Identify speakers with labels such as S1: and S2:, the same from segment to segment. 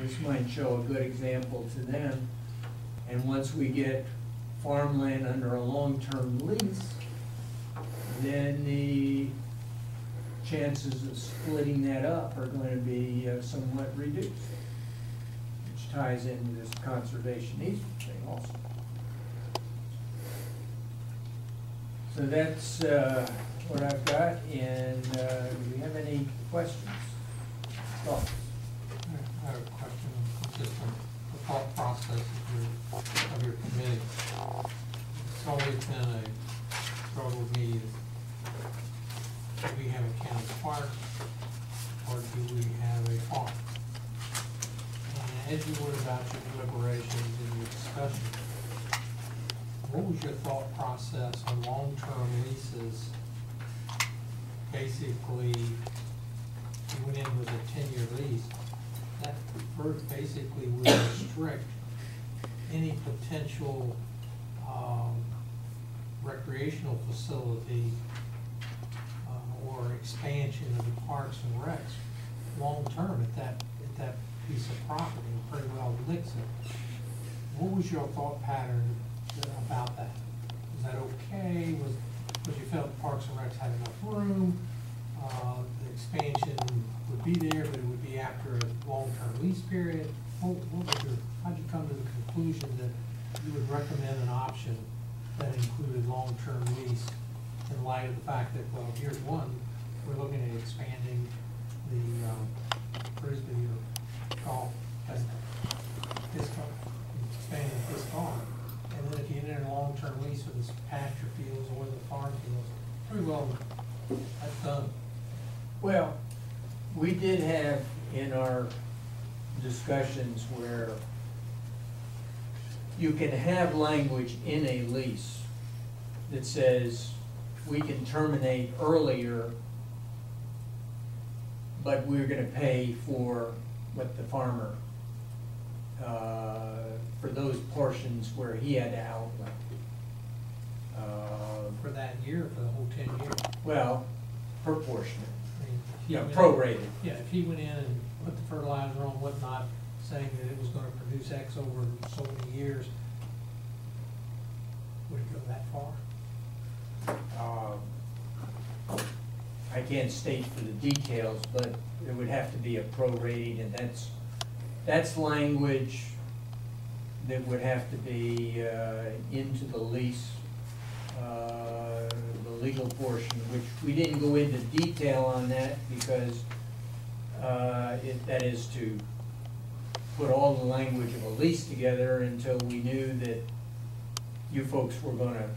S1: this might show a good example to them. And once we get farmland under a long-term lease, then the chances of splitting that up are going to be somewhat reduced, which ties into this conservation easement thing also. So that's what I've got, and do we have any questions? Thoughts?
S2: I have a question, just on the thought process of your committee. It's always been a struggle with me, is do we have a county park, or do we have a farm? And as you went about your deliberations and your discussion, what was your thought process on long-term leases? Basically, you went in with a 10-year lease. That first basically would restrict any potential recreational facility or expansion of the parks and recs long-term at that piece of property, and pretty well licks it. What was your thought pattern about that? Was that okay? Was you felt Parks and Recs had enough room? The expansion would be there, but it would be after a long-term lease period. How'd you come to the conclusion that you would recommend an option that included long-term lease in light of the fact that, well, here's one, we're looking at expanding the frisbee or golf, disc golf, expanding disc golf. And then if you enter a long-term lease with the pasture fields or the farm fields, pretty well, that's done.
S1: Well, we did have in our discussions where you can have language in a lease that says we can terminate earlier, but we're going to pay for what the farmer, for those portions where he had to outlay.
S2: For that year, for the whole 10 years?
S1: Well, proportionate.
S2: Yeah,
S1: prorated.
S2: Yeah, if he went in and put the fertilizer on whatnot, saying that it was going to produce X over so many years, would it go that far?
S1: I can't state for the details, but it would have to be a prorating, and that's language that would have to be into the lease, the legal portion, which we didn't go into detail on that because that is to put all the language of a lease together until we knew that you folks were going to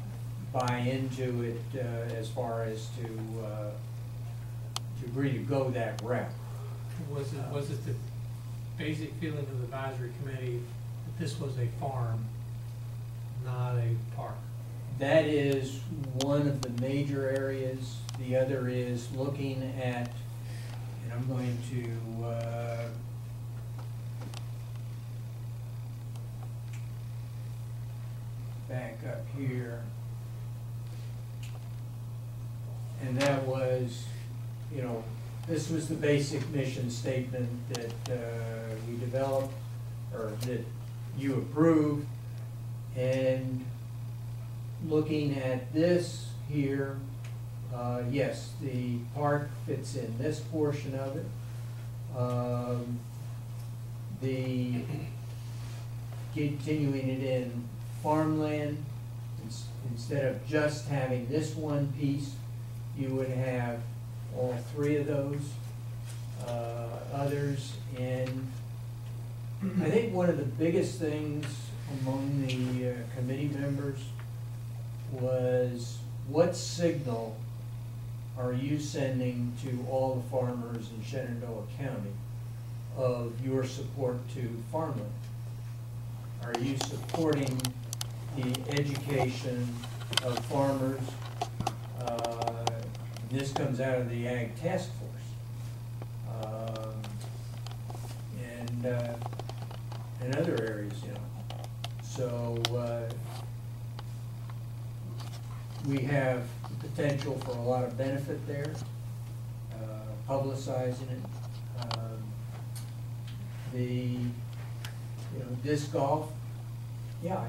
S1: buy into it as far as to agree to go that route.
S2: Was it the basic feeling of the advisory committee that this was a farm, not a park?
S1: That is one of the major areas. The other is looking at, and I'm going to back up here. And that was, you know, this was the basic mission statement that we developed, or that you approved. And looking at this here, yes, the park fits in this portion of it. The continuing it in farmland, instead of just having this one piece, you would have all three of those others. And I think one of the biggest things among the committee members was, what signal are you sending to all the farmers in Shenandoah County of your support to farmland? Are you supporting the education of farmers? This comes out of the Ag Task Force, and other areas, you know. So we have the potential for a lot of benefit there, publicizing it. The, disc golf, yeah,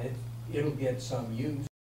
S1: it'll get some use.